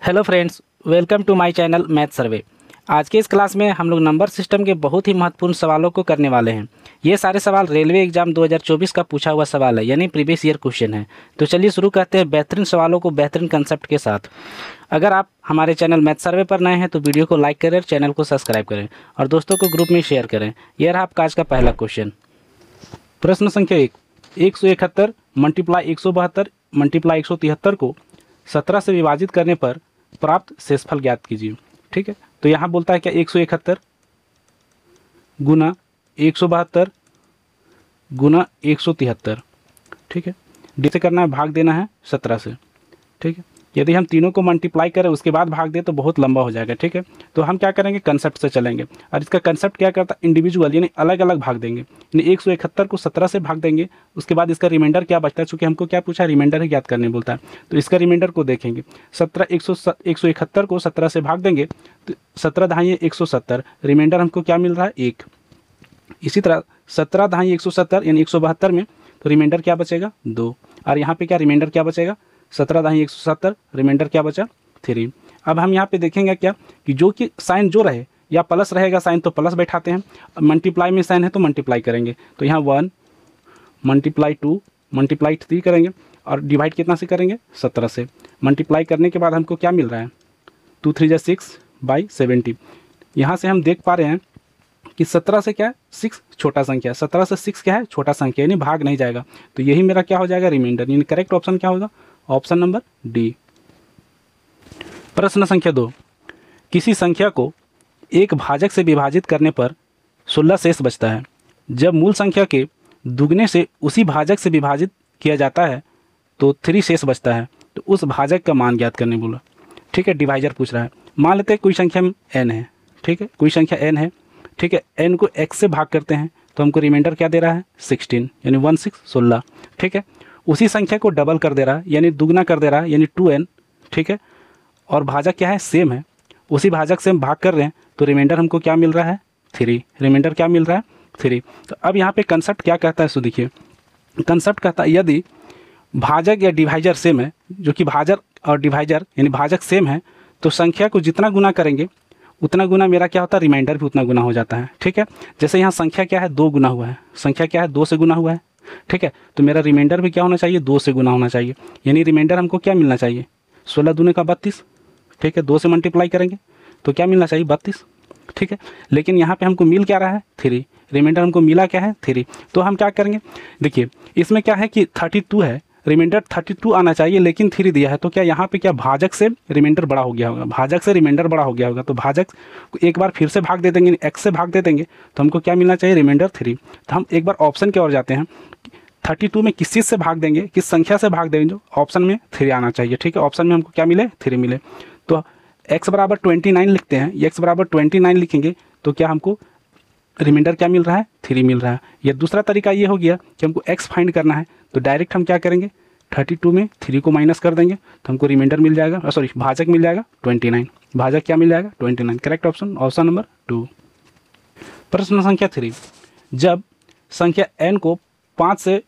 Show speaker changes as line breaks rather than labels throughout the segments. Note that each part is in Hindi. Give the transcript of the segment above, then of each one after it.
Hello friends, welcome to my channel math survey. आज के इस क्लास में हम लोग नंबर सिस्टम के बहुत ही महत्वपूर्ण सवालों को करने वाले हैं। ये सारे सवाल रेलवे एग्जाम 2024 का पूछा हुआ सवाल है, यानी प्रीवियस ईयर क्वेश्चन है। तो चलिए शुरू करते हैं बेहतरीन सवालों को बेहतरीन कंसेप्ट के साथ। अगर आप हमारे चैनल मैथ सर्वे पर नए हैं तो वीडियो को लाइक करें, चैनल को सब्सक्राइब करें और दोस्तों को ग्रुप में शेयर करें। यह रहा आपका आज का पहला क्वेश्चन। प्रश्न संख्या 1, 171 मल्टीप्लाई 172 मल्टीप्लाई 173 को 17 से विभाजित करने पर प्राप्त शेषफल ज्ञात कीजिए। ठीक है, तो यहाँ बोलता है क्या 171 गुना 172 गुना 173। ठीक है, डी से करना है, भाग देना है 17 से। ठीक है, यदि हम तीनों को मल्टीप्लाई करें उसके बाद भाग दें तो बहुत लंबा हो जाएगा। ठीक है, तो हम क्या करेंगे, कंसेप्ट से चलेंगे। और इसका कंसेप्ट क्या करता है, इंडिविजुअल यानी अलग अलग भाग देंगे। यानी 171 को 17 से भाग देंगे, उसके बाद इसका रिमाइंडर क्या बचता है, चूँकि हमको क्या पूछा, रिमाइंडर ही ज्ञात करने बोलता है। तो इसका रिमाइंडर को देखेंगे, 171 को 17 से भाग देंगे तो 17 दहाई 170, रिमाइंडर हमको क्या मिल रहा है, 1। इसी तरह 17 दहाई 170 यानी 172 में तो रिमाइंडर क्या बचेगा, 2। और यहाँ पे क्या रिमाइंडर क्या बचेगा, 17 दहाई 170, रिमाइंडर क्या बचा, 3। अब हम यहाँ पे देखेंगे क्या कि जो कि साइन जो रहे या प्लस रहेगा साइन तो प्लस बैठाते हैं, मल्टीप्लाई में साइन है तो मल्टीप्लाई करेंगे। तो यहाँ 1 मल्टीप्लाई 2 मल्टीप्लाई 3 करेंगे और डिवाइड कितना से करेंगे, 17 से। मल्टीप्लाई करने के बाद हमको क्या मिल रहा है, 2 3 6 बाई 70। यहाँ से हम देख पा रहे हैं कि 17 से क्या है, 6 छोटा संख्या, 17 से 6 क्या है, छोटा संख्या, यानी भाग नहीं जाएगा। तो यही मेरा क्या हो जाएगा, रिमाइंडर। यानी करेक्ट ऑप्शन क्या होगा, ऑप्शन नंबर डी। प्रश्न संख्या 2, किसी संख्या को एक भाजक से विभाजित करने पर 16 शेष बचता है। जब मूल संख्या के दुगने से उसी भाजक से विभाजित किया जाता है तो 3 शेष बचता है। तो उस भाजक का मान ज्ञात करने बोला। ठीक है, डिवाइजर पूछ रहा है। मान लेते हैं कोई संख्या n है। ठीक है, कोई संख्या n है। ठीक है, n को x से भाग करते हैं तो हमको रिमाइंडर क्या दे रहा है, 16, यानी 16। ठीक है, उसी संख्या को डबल कर दे रहा है यानी दुगना कर दे रहा है, यानी 2n। ठीक है, और भाजक क्या है, सेम है, उसी भाजक से हम भाग कर रहे हैं तो रिमाइंडर हमको क्या मिल रहा है, 3। रिमाइंडर क्या मिल रहा है, 3। तो अब यहाँ पे कंसेप्ट क्या कहता है, सो देखिए कंसेप्ट कहता है यदि भाजक या डिवाइजर सेम है, जो कि भाजक और डिवाइजर यानी भाजक सेम है, तो संख्या को जितना गुना करेंगे उतना गुना मेरा क्या होता है, रिमाइंडर भी उतना गुना हो जाता है। ठीक है, जैसे यहाँ संख्या क्या है, 2 गुना हुआ है, संख्या क्या है, 2 से गुना हुआ है। ठीक है, तो मेरा रिमाइंडर भी क्या होना चाहिए, 2 से गुना होना चाहिए। यानी रिमाइंडर हमको क्या मिलना चाहिए, 16 दूने का 32। ठीक है, 2 से मल्टीप्लाई करेंगे तो क्या मिलना चाहिए, 32। ठीक है, लेकिन यहाँ पे हमको मिल क्या रहा है, 3। रिमाइंडर हमको मिला क्या है, 3। तो हम क्या करेंगे, देखिए इसमें क्या है कि 32 है, रिमाइंडर 32 आना चाहिए, लेकिन 3 दिया है। तो क्या यहाँ पे क्या भाजक से रिमाइंडर बड़ा हो गया होगा, भाजक से रिमाइंडर बड़ा हो गया होगा। तो भाजक को एक बार फिर से भाग दे देंगे, x से भाग दे देंगे तो हमको क्या मिलना चाहिए, रिमाइंडर 3। तो हम एक बार ऑप्शन की ओर जाते हैं, 32 में किस चीज़ से भाग देंगे, किस संख्या से भाग देंगे, जो ऑप्शन में 3 आना चाहिए। ठीक है, ऑप्शन में हमको क्या मिले, 3 मिले। तो x बराबर 29 लिखते हैं, x बराबर 29 लिखेंगे तो क्या हमको रिमाइंडर क्या मिल रहा है, 3 मिल रहा है। या दूसरा तरीका ये हो गया कि हमको x फाइंड करना है, तो डायरेक्ट हम क्या करेंगे, 32 में 3 को माइनस कर देंगे तो हमको रिमाइंडर मिल जाएगा, सॉरी भाजक मिल जाएगा 29। भाजक क्या मिल जाएगा, 29। Correct option option number 2। प्रश्न संख्या 3, जब संख्या n को 5 से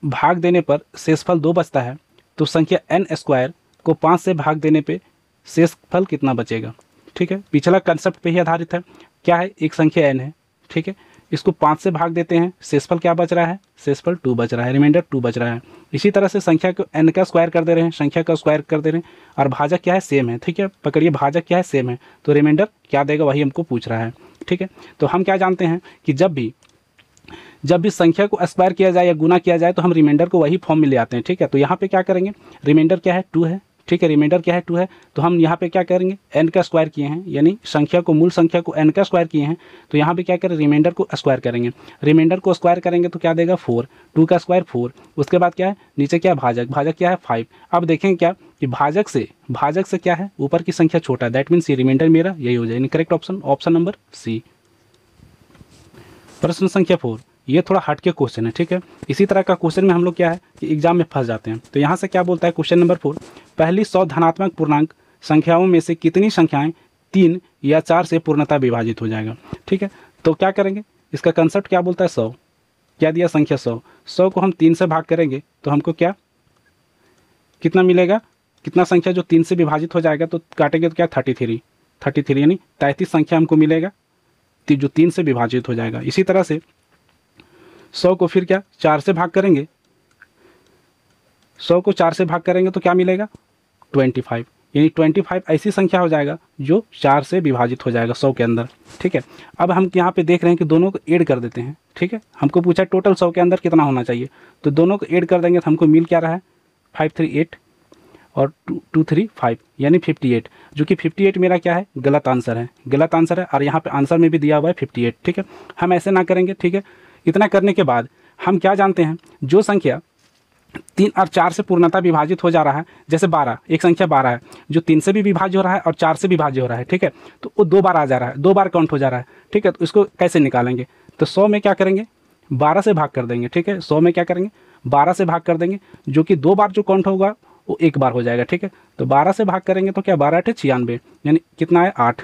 भाग देने पर शेषफल 2 बचता है तो संख्या n² को 5 से भाग देने पे शेषफल कितना बचेगा। ठीक है, पिछला कंसेप्ट पे ही आधारित है। क्या है, एक संख्या n है। ठीक है, इसको 5 से भाग देते हैं, शेषफल क्या बच रहा है, शेषफल 2 बच रहा है, रिमाइंडर 2 बच रहा है। इसी तरह से संख्या को n का स्क्वायर कर दे रहे हैं, संख्या का स्क्वायर कर दे रहे हैं, और भाजक क्या है, सेम है। ठीक है, पकड़िए भाजक क्या है, सेम है, तो रिमाइंडर क्या देगा वही हमको पूछ रहा है। ठीक है, तो हम क्या जानते हैं कि जब भी संख्या को स्क्वायर किया जाए या गुना किया जाए तो हम रिमाइंडर को वही फॉर्म में ले आते हैं। ठीक है, तो यहाँ पे क्या करेंगे, रिमाइंडर क्या है, 2 है। ठीक है, रिमाइंडर क्या है, 2 है, तो हम यहाँ पे क्या करेंगे, n का स्क्वायर किए हैं, यानी संख्या को, मूल संख्या को n का स्क्वायर किए हैं, तो यहाँ पे क्या करें, रिमाइंडर को स्क्वायर करेंगे। रिमाइंडर को स्क्वायर करेंगे तो क्या देगा, 4। 2 का स्क्वायर 4। उसके बाद क्या है, नीचे क्या है, भाजक, भाजक क्या है, 5। अब देखेंगे क्या कि भाजक से क्या है, ऊपर की संख्या छोटा है, दैट मीन्स ये रिमाइंडर मेरा यही हो जाए। Correct option option number C. प्रश्न संख्या 4, ये थोड़ा हट के क्वेश्चन है। ठीक है, इसी तरह का क्वेश्चन में हम लोग क्या है कि एग्जाम में फंस जाते हैं। तो यहाँ से क्या बोलता है, क्वेश्चन नंबर 4, पहली 100 धनात्मक पूर्णांक संख्याओं में से कितनी संख्याएं 3 या 4 से पूर्णतः विभाजित हो जाएगा। ठीक है, तो क्या करेंगे, इसका कंसेप्ट क्या बोलता है, 100 क्या दिया, संख्या 100 को हम 3 से भाग करेंगे तो हमको क्या कितना मिलेगा, कितना संख्या जो 3 से विभाजित हो जाएगा, तो काटेंगे तो क्या 33 यानी 33 संख्या हमको मिलेगा जो 3 से विभाजित हो जाएगा। इसी तरह से 100 को फिर क्या 4 से भाग करेंगे, 100 को 4 से भाग करेंगे तो क्या मिलेगा 25, यानी 25 ऐसी संख्या हो जाएगा जो 4 से विभाजित हो जाएगा 100 के अंदर। ठीक है, अब हम यहाँ पे देख रहे हैं कि दोनों को ऐड कर देते हैं। ठीक है, हमको पूछा टोटल 100 के अंदर कितना होना चाहिए, तो दोनों को ऐड कर देंगे तो हमको मिल क्या रहा है 538 और 235 यानी 58, जो कि 58 मेरा क्या है गलत आंसर है, और यहाँ पे आंसर में भी दिया हुआ है 58। ठीक है, हम ऐसे ना करेंगे। ठीक है, इतना करने के बाद हम क्या जानते हैं, जो संख्या 3 और 4 से पूर्णतः विभाजित हो जा रहा है, जैसे 12, एक संख्या 12 है जो 3 से भी विभाज्य हो रहा है और 4 से विभाज्य हो रहा है। ठीक है, तो वो 2 बार आ जा रहा है, 2 बार काउंट हो जा रहा है। ठीक है, तो इसको कैसे निकालेंगे, तो 100 में क्या करेंगे 12 से भाग कर देंगे। ठीक है, 100 में क्या करेंगे 12 से भाग कर देंगे, जो कि 2 बार जो काउंट होगा वो 1 बार हो जाएगा। ठीक है, तो 12 से भाग करेंगे तो क्या 12 8 96, यानी कितना है 8,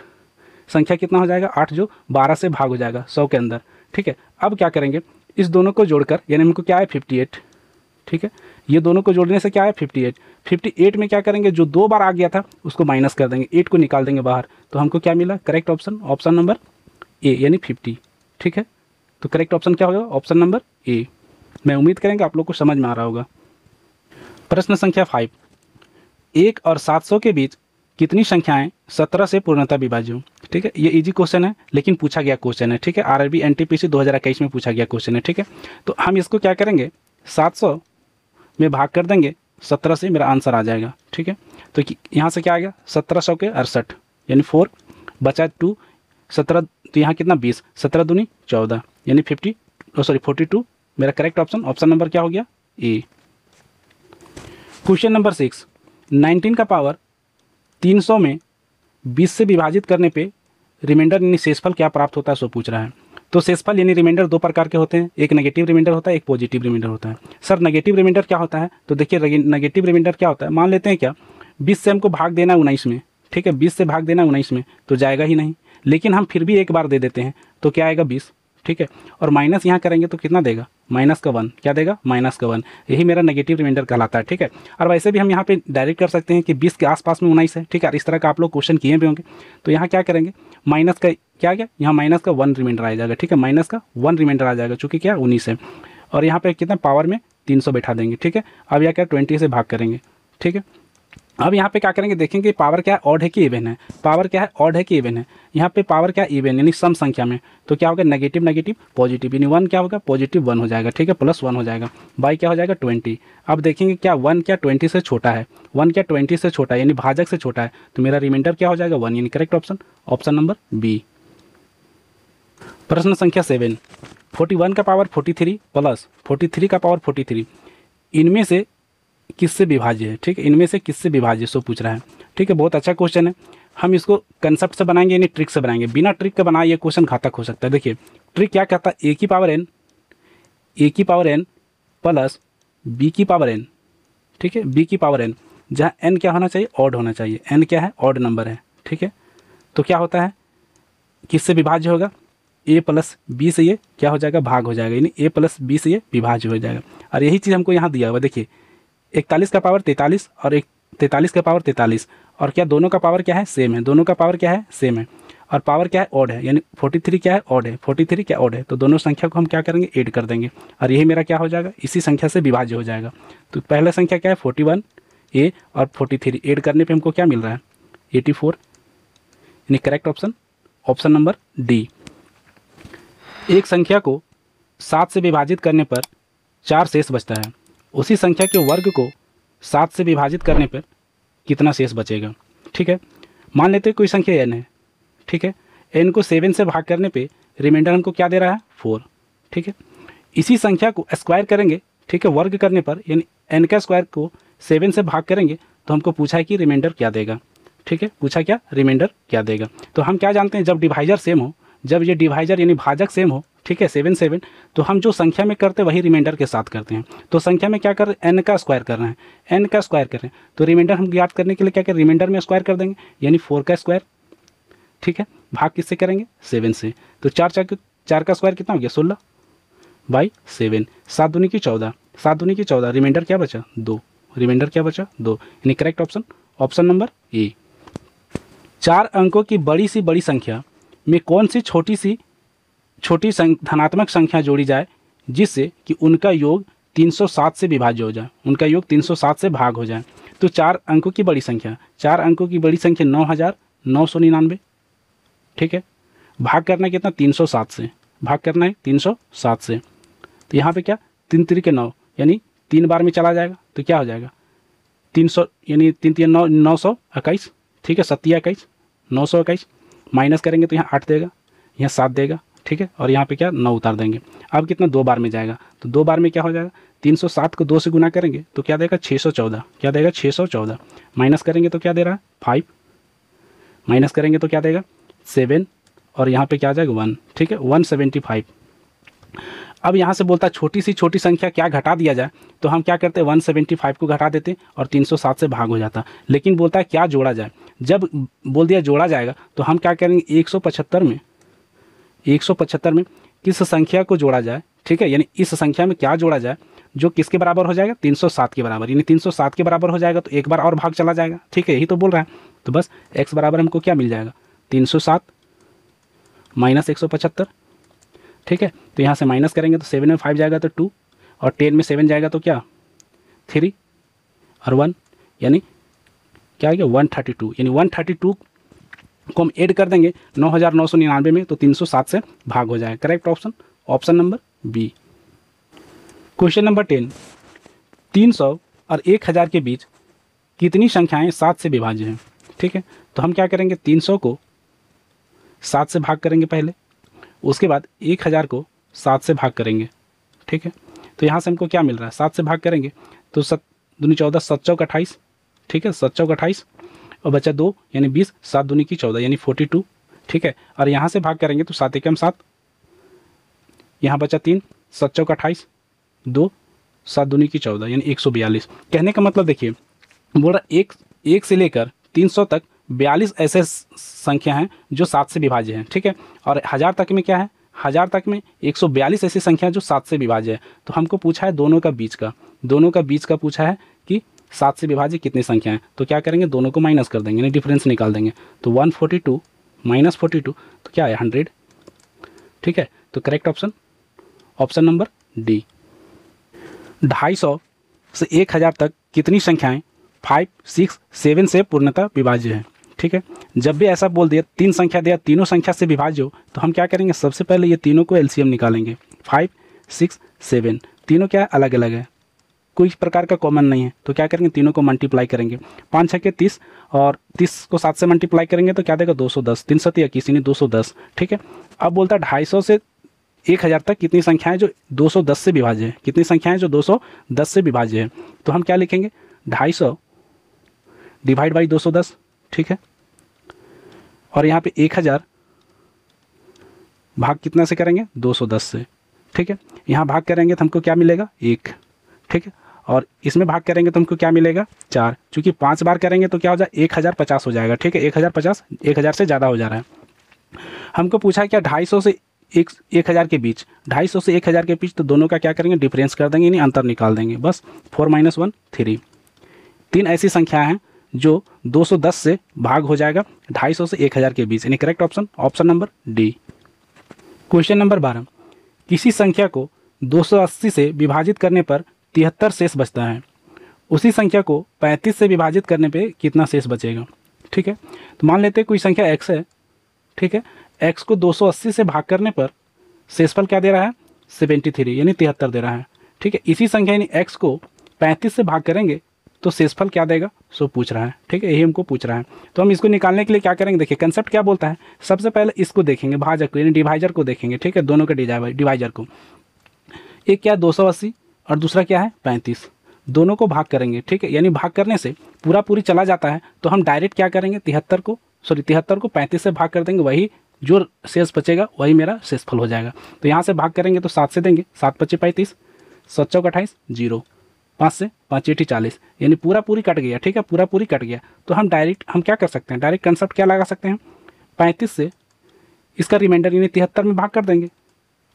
संख्या कितना हो जाएगा 8 जो 12 से भाग हो जाएगा 100 के अंदर। ठीक है, अब क्या करेंगे इस दोनों को जोड़कर, यानी हमको क्या है 58। ठीक है, ये दोनों को जोड़ने से क्या है 58 में क्या करेंगे जो 2 बार आ गया था उसको माइनस कर देंगे, 8 को निकाल देंगे बाहर, तो हमको क्या मिला करेक्ट ऑप्शन नंबर ए यानी 50। ठीक है, तो करेक्ट ऑप्शन क्या होगा ऑप्शन नंबर ए। मैं उम्मीद करेंगे आप लोग को समझ में आ रहा होगा। प्रश्न संख्या 5, 1 और 700 के बीच कितनी संख्याएं 17 से पूर्णतः विभाज्य हो। ठीक है, ये इजी क्वेश्चन है लेकिन पूछा गया क्वेश्चन है। ठीक है, आरआरबी एनटीपीसी 2021 में पूछा गया क्वेश्चन है। ठीक है, तो हम इसको क्या करेंगे 700 में भाग कर देंगे 17 से, मेरा आंसर आ जाएगा। ठीक है, तो यहाँ से क्या आ गया 1700 के 68 यानी 4 बचा 2, 17 तो यहाँ कितना 20, 17 दूनी 14 यानी 42, मेरा करेक्ट ऑप्शन नंबर क्या हो गया ए। क्वेश्चन नंबर 6, 19 का पावर 300 में 20 से विभाजित करने पे रिमाइंडर यानी शेषफल क्या प्राप्त होता है सो पूछ रहा है। तो शेषफल यानी रिमाइंडर 2 प्रकार के होते हैं, एक नेगेटिव रिमाइंडर होता है, एक पॉजिटिव रिमाइंडर होता है। सर नेगेटिव रिमाइंडर क्या होता है, तो देखिए नेगेटिव रिमाइंडर क्या होता है, मान लेते हैं क्या 20 से हमको भाग देना 19 में। ठीक है, 20 से भाग देना 19 में तो जाएगा ही नहीं, लेकिन हम फिर भी एक बार दे देते हैं तो क्या आएगा 20। ठीक है, और माइनस यहाँ करेंगे तो कितना देगा -1, क्या देगा -1, यही मेरा नेगेटिव रिमाइंडर कहलाता है। ठीक है, और वैसे भी हम यहाँ पे डायरेक्ट कर सकते हैं कि 20 के आसपास में 19 है। ठीक है, इस तरह का आप लोग क्वेश्चन किए भी होंगे। तो यहाँ क्या करेंगे माइनस का क्या गया, यहाँ माइनस का 1 रिमाइंडर आ जाएगा। ठीक है, माइनस का 1 रिमाइंडर आ जाएगा चूँकि क्या 19 है, और यहाँ पे कितना पावर में 300 बैठा देंगे। ठीक है, अब यह क्या 20 से भाग करेंगे। ठीक है, अब यहाँ पे क्या करेंगे देखेंगे पावर क्या है ऑड है कि इवन है, पावर क्या है ऑड है कि इवन है। यहाँ पे पावर क्या इवन यानी सम संख्या में, तो क्या होगा नेगेटिव पॉजिटिव, यानी 1 क्या होगा पॉजिटिव 1 हो जाएगा। ठीक है, +1 हो जाएगा, बाई क्या हो जाएगा 20। अब देखेंगे क्या 1 क्या 20 से छोटा है, 1 क्या 20 से छोटा है यानी भाजक से छोटा है, तो मेरा रिमाइंडर क्या हो जाएगा 1 यानी करेक्ट ऑप्शन नंबर बी। प्रश्न संख्या 7, 41 का पावर 43 प्लस 43 का पावर 43 इनमें से किससे विभाज्य है। ठीक है, इनमें से किससे विभाज्य सो पूछ रहा है। ठीक है, बहुत अच्छा क्वेश्चन है। हम इसको कंसेप्ट से बनाएंगे यानी ट्रिक से बनाएंगे, बिना ट्रिक के बनाए ये क्वेश्चन घातक हो सकता है। देखिए ट्रिक क्या कहता है, a की पावर n प्लस b की पावर n। ठीक है, b की पावर n जहाँ n क्या होना चाहिए ऑड होना चाहिए, n क्या है ऑड नंबर है। ठीक है, तो क्या होता है किससे विभाज्य होगा a प्लस बी से ये क्या हो जाएगा भाग हो जाएगा, यानी a प्लस बी से ये विभाज्य हो जाएगा। और यही चीज़ हमको यहाँ दिया हुआ देखिए 41 का पावर 43 और 43 का पावर 43, और क्या दोनों का पावर क्या है सेम है, दोनों का पावर क्या है सेम है, और पावर क्या है ऑड है, यानी 43 क्या है ऑड है, 43 क्या ऑड है, तो दोनों संख्या को हम क्या करेंगे ऐड कर देंगे, और यही मेरा क्या हो जाएगा इसी संख्या से विभाज्य हो जाएगा। तो पहला संख्या क्या है 41 ए और 43 ऐड करने पे हमको क्या मिल रहा है 84, यानी करेक्ट ऑप्शन नंबर डी। एक संख्या को 7 से विभाजित करने पर 4 शेष बचता है, उसी संख्या के वर्ग को 7 से विभाजित करने पर कितना शेष बचेगा। ठीक है, मान लेते हैं कोई संख्या n है। ठीक है, n को 7 से भाग करने पे रिमाइंडर हमको क्या दे रहा है 4। ठीक है, इसी संख्या को स्क्वायर करेंगे। ठीक है, वर्ग करने पर यानी n का स्क्वायर को 7 से भाग करेंगे तो हमको पूछा है कि रिमाइंडर क्या देगा। ठीक है, पूछा क्या रिमाइंडर क्या देगा। तो हम क्या जानते हैं जब डिवाइजर सेम हो, जब ये डिवाइजर यानी भाजक सेम हो, ठीक है 7 तो हम जो संख्या में करते हैं वही रिमाइंडर के साथ करते हैं। तो संख्या में क्या कर रहे हैं n का स्क्वायर कर रहे हैं, n का स्क्वायर कर रहे हैं, तो रिमाइंडर हम याद करने के लिए क्या करें रिमाइंडर में स्क्वायर कर देंगे यानी 4 का स्क्वायर। ठीक है, भाग किससे करेंगे 7 से, तो 4 का स्क्वायर कितना हो गया 16/7, 7 दूनी की 14, 7 दूनी की 14, रिमाइंडर क्या बचा 2, रिमाइंडर क्या बचा 2, यानी correct option option number A. 4 अंकों की बड़ी सी बड़ी संख्या में कौन सी छोटी धनात्मक संख्या जोड़ी जाए जिससे कि उनका योग 307 से विभाज्य हो जाए, उनका योग 307 से भाग हो जाए। तो 4 अंकों की बड़ी संख्या, 4 अंकों की बड़ी संख्या 9999, ठीक है। भाग करना है कितना 307 से, भाग करना है 307 से। तो यहाँ पे क्या 3 3 के 9 यानी 3 बार में चला जाएगा तो क्या हो जाएगा 300 यानी 3 3 9 921, ठीक है। 7 21 921, माइनस करेंगे तो यहाँ 8 देगा, यहाँ 7 देगा, ठीक है। और यहाँ पे क्या 9 उतार देंगे। अब कितना 2 बार में जाएगा तो 2 बार में क्या हो जाएगा 307 को 2 से गुना करेंगे तो क्या देगा 614, क्या देगा 614, माइनस करेंगे तो क्या दे रहा है 5, माइनस करेंगे तो क्या देगा 7 और यहाँ पे क्या आ जाएगा 1, ठीक है 175। अब यहाँ से बोलता है छोटी सी छोटी संख्या क्या घटा दिया जाए, तो हम क्या करते हैं 175 को घटा देते और 307 से भाग हो जाता। लेकिन बोलता है क्या जोड़ा जाए, जब बोल दिया जोड़ा जाएगा तो हम क्या करेंगे 175 में किस संख्या को जोड़ा जाए, ठीक है। यानी इस संख्या में क्या जोड़ा जाए जो किसके बराबर हो जाएगा 307 के बराबर, यानी 307 के बराबर हो जाएगा तो एक बार और भाग चला जाएगा, ठीक है। यही तो बोल रहा है। तो बस x बराबर हमको क्या मिल जाएगा 307 माइनस 175, ठीक है। तो यहाँ से माइनस करेंगे तो 7 में 5 जाएगा तो 2 और 10 में 7 जाएगा तो क्या 3 और 1, यानी क्या आ गया 132, यानी 132 को हम ऐड कर देंगे 9999 में तो 307 से भाग हो जाएगा। Correct option option number B. Question number 10, 300 और 1000 के बीच कितनी संख्याएं 7 से विभाज्य हैं, ठीक है। तो हम क्या करेंगे 300 को 7 से भाग करेंगे पहले, उसके बाद 1000 को 7 से भाग करेंगे, ठीक है। तो यहाँ से हमको क्या मिल रहा है 7 से भाग करेंगे तो 7 दूनी 14, 7 चौक 28, ठीक है 7 चौक 28 और बचा 2 यानी 20, 7 दूनी की 14 यानी 42, ठीक है। और यहाँ से भाग करेंगे तो 7 एकम 7, यहाँ बचा 3, 7 चौक 28, 2 7 दूनी की 14 यानी 142। कहने का मतलब देखिए बोल रहा एक से लेकर 300 तक 42 ऐसे संख्या हैं जो 7 से विभाज्य हैं, ठीक है। और 1000 तक में क्या है 1000 तक में 142 ऐसी संख्या जो 7 से विभाज्य है। तो हमको पूछा है दोनों का बीच का पूछा है कि 7 से विभाज्य कितनी संख्या है। तो क्या करेंगे दोनों को माइनस कर देंगे यानी डिफरेंस निकाल देंगे। तो 142 माइनस 42 तो क्या है 100, ठीक है। तो correct option option number D. 250 से 1000 तक कितनी संख्याएं 5, 6, 7 से पूर्णतः विभाज्य है, ठीक है। जब भी ऐसा बोल दिया 3 संख्या दिया तीनों संख्या से विभाज्य हो तो हम क्या करेंगे सबसे पहले ये तीनों को एलसीएम निकालेंगे। 5, 6, 7 तीनों क्या है अलग अलग है, कोई प्रकार का कॉमन नहीं है। तो क्या करेंगे तीनों को मल्टीप्लाई करेंगे 5 6 के 30 और 30 को 7 से मल्टीप्लाई करेंगे तो क्या देगा 210, 3 7 21 यानी 210, ठीक है। अब बोलता है 250 से 1000 तक कितनी संख्याएं जो 210 से विभाज्य है, कितनी संख्याएं जो 210 से विभाज्य है। तो हम क्या लिखेंगे 250 डिवाइड बाई 210, ठीक है। और यहाँ पे 1000 भाग कितना से करेंगे 210 से, ठीक है। यहाँ भाग करेंगे तो हमको क्या मिलेगा 1, ठीक है। और इसमें भाग करेंगे तो हमको क्या मिलेगा 4, चूँकि 5 बार करेंगे तो क्या हो जाए 1050 हो जाएगा, ठीक है। 1050 1000 से ज़्यादा हो जा रहा है। हमको पूछा है क्या 250 से 1000 के बीच, 250 से 1000 के बीच, तो दोनों का क्या करेंगे डिफरेंस कर देंगे यानी अंतर निकाल देंगे। बस 4 - 1 3, 3 ऐसी संख्या हैं जो 210 से भाग हो जाएगा 250 से 1000 के बीच, यानी correct option option number D. Question number 12, किसी संख्या को 280 से विभाजित करने पर 73 शेष बचता है, उसी संख्या को 35 से विभाजित करने पे कितना शेष बचेगा, ठीक है। तो मान लेते हैं कोई संख्या x है, ठीक है। x को 280 से भाग करने पर शेषफल क्या दे रहा है 73 यानी 73 दे रहा है, ठीक है। इसी संख्या यानी x को 35 से भाग करेंगे तो शेषफल क्या देगा सो पूछ रहा है, ठीक है। यही हमको पूछ रहा है। तो हम इसको निकालने के लिए क्या करेंगे देखिए कंसेप्ट क्या बोलता है, सबसे पहले इसको देखेंगे भाजक को यानी डिवाइजर को देखेंगे, ठीक है। दोनों के डिवाइजर को, एक क्या 280 और दूसरा क्या है 35, दोनों को भाग करेंगे, ठीक है। यानी भाग करने से पूरी चला जाता है तो हम डायरेक्ट क्या करेंगे 73 को 35 से भाग कर देंगे, वही जो शेष बचेगा वही मेरा शेषफल हो जाएगा। तो यहाँ से भाग करेंगे तो 7 से देंगे, 7 × 5 = 35, 7 × 28 0, 5 से 5 × 8 = 40 यानी पूरी कट गया, ठीक है। पूरी कट गया तो हम क्या कर सकते हैं डायरेक्ट कंसेप्ट क्या लगा सकते हैं 35 से इसका रिमाइंडर यानी 73 में भाग कर देंगे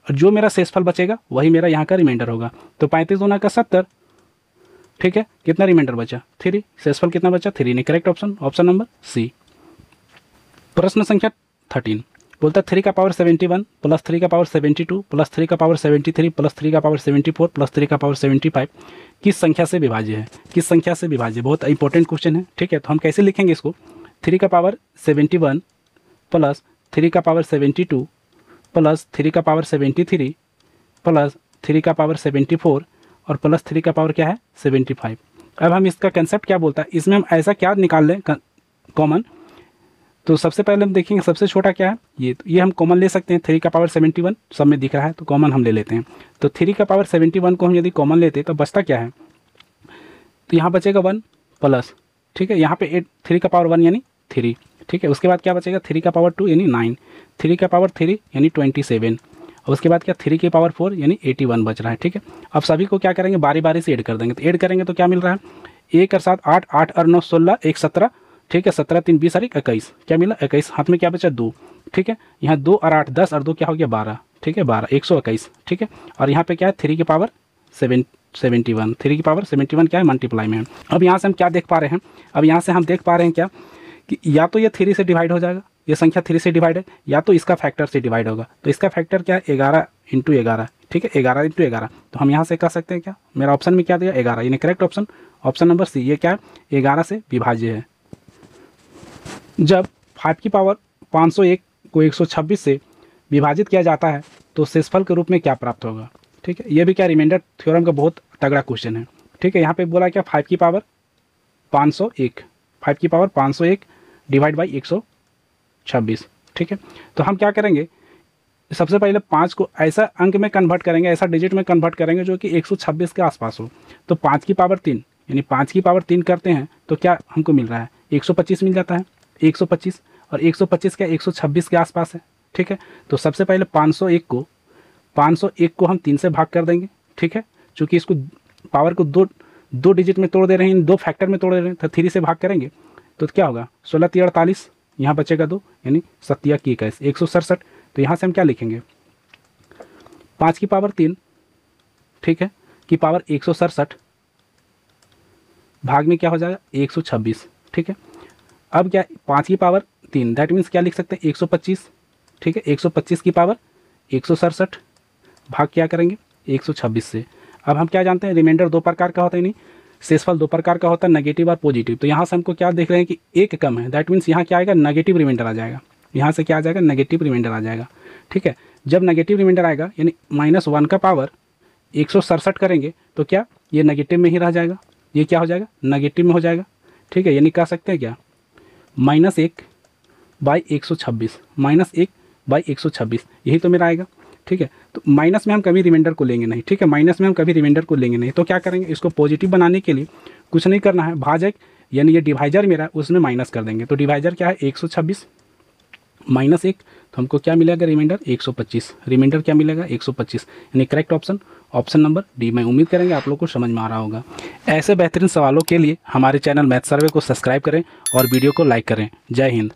और जो मेरा शेषफल बचेगा वही मेरा यहाँ का रिमाइंडर होगा। तो 35 × 70, ठीक है, कितना रिमाइंडर बचा 3, शेषफल कितना बचा 3 यानी correct option option number C. प्रश्न संख्या 13 बोलता है 3 का पावर 71 प्लस 3 का पावर 72 प्लस 3 का पावर 73 प्लस 3 का पावर 74 प्लस 3 का पावर 75 किस संख्या से विभाज्य है, किस संख्या से विभाज्य, बहुत इंपॉर्टेंट क्वेश्चन है। ठीक है, तो हम कैसे लिखेंगे इसको, 3 का पावर 71 प्लस 3 का पावर 72 प्लस 3 का पावर 73 प्लस 3 का पावर 74 और प्लस 3 का पावर क्या है 75। अब हम इसका कंसेप्ट क्या बोलता है, इसमें हम ऐसा क्या निकाल लें कॉमन, तो सबसे पहले हम देखेंगे सबसे छोटा क्या है, ये हम कॉमन ले सकते हैं। 3 का पावर 71 सब में दिख रहा है तो कॉमन हम ले लेते हैं। तो 3 का पावर 71 को हम यदि कॉमन लेते हैं तो बचता क्या है, तो यहाँ बचेगा 1 प्लस, ठीक है, यहाँ पे 3 का पावर 1 यानी 3, ठीक है, उसके बाद क्या बचेगा 3 का पावर 2 यानी 9, 3 का पावर 3 यानी 27 और उसके बाद क्या 3 की पावर 4 यानी 81 बच रहा है। ठीक है, अब सभी को क्या करेंगे बारी बारी से ऐड कर देंगे, तो ऐड करेंगे तो क्या मिल रहा है 1 और 7 8, 8 और 9 16, 1 17, ठीक है, 17 3 20 और 1 21, क्या मिला 21, हाथ में क्या बचा 2, ठीक है, यहाँ 2 और 8 10 और 2 क्या हो गया 12, ठीक है 12 121, ठीक है, और यहाँ पे क्या है 3 की पावर 71, 3 की पावर 71 क्या है मल्टीप्लाई में। अब यहाँ से हम क्या देख पा रहे हैं, अब यहाँ से हम देख पा रहे हैं क्या कि या तो ये 3 से डिवाइड हो जाएगा, ये संख्या 3 से डिवाइड है, या तो इसका फैक्टर से डिवाइड होगा। तो इसका फैक्टर क्या है 11 × 11, ठीक है 11 × 11, तो हम यहाँ से कर सकते हैं क्या, मेरा ऑप्शन में क्या दिया 11 यानी correct option option number C, ये क्या है 11 से विभाज्य है। जब 5 की पावर 501 को 126 से विभाजित किया जाता है तो शेषफल के रूप में क्या प्राप्त होगा। ठीक है, ये भी क्या रिमाइंडर थ्योरम का बहुत तगड़ा क्वेश्चन है। ठीक है, यहाँ पे बोला क्या 5 की पावर 501, 5 की पावर 501 डिवाइड बाई 126। ठीक है, तो हम क्या करेंगे सबसे पहले 5 को ऐसा अंक में कन्वर्ट करेंगे, ऐसा डिजिट में कन्वर्ट करेंगे जो कि 126 के आसपास हो। तो 5 की पावर 3 यानी 5 की पावर 3 करते हैं तो क्या हमको मिल रहा है 125 मिल जाता है, 125 और 125 क्या 126 के आसपास है। ठीक है, तो सबसे पहले 501 को हम 3 से भाग कर देंगे। ठीक है, चूँकि इसको पावर को दो डिजिट में तोड़ दे रहे हैं, 2 फैक्टर में तोड़ दे रहे हैं, तो 3 से भाग करेंगे तो क्या होगा 16 3 48, यहाँ बचेगा 2 यानी 7 की 21 167। तो यहाँ से हम क्या लिखेंगे 5 की पावर 3, ठीक है, की पावर 167 भाग में क्या हो जाएगा 126। ठीक है, अब क्या 5 की पावर 3 दैट मीन्स क्या लिख सकते हैं 125। ठीक है, 125 की पावर 167 भाग क्या करेंगे 126 से। अब हम क्या जानते हैं रिमाइंडर 2 प्रकार का होता है, नहीं शेषफल 2 प्रकार का होता है, नेगेटिव और पॉजिटिव। तो यहाँ से हमको क्या देख रहे हैं कि एक कम है, दैट मीन्स यहाँ क्या आएगा नेगेटिव रिमाइंडर आ जाएगा, यहाँ से क्या आ जाएगा नेगेटिव रिमाइंडर आ जाएगा। ठीक है, जब नेगेटिव रिमाइंडर आएगा यानी -1 का पावर 167 करेंगे तो क्या ये नेगेटिव में ही रह जाएगा, ये क्या हो जाएगा नेगेटिव में हो जाएगा। ठीक है, यानी कह सकते हैं क्या -1/126, -1/126 यही तो मेरा आएगा। ठीक है, तो माइनस में हम कभी रिमाइंडर को लेंगे नहीं। ठीक है, माइनस में हम कभी रिमाइंडर को लेंगे नहीं, तो क्या करेंगे इसको पॉजिटिव बनाने के लिए कुछ नहीं करना है, भाजक यानी ये डिवाइजर मेरा उसमें माइनस कर देंगे। तो डिवाइजर क्या है 126 -1, तो हमको क्या मिलेगा रिमाइंडर 125, रिमाइंडर क्या मिलेगा 125 यानी correct option option number D. मैं उम्मीद करेंगे आप लोग को समझ में आ रहा होगा। ऐसे बेहतरीन सवालों के लिए हमारे चैनल मैथ सर्वे को सब्सक्राइब करें और वीडियो को लाइक करें। जय हिंद।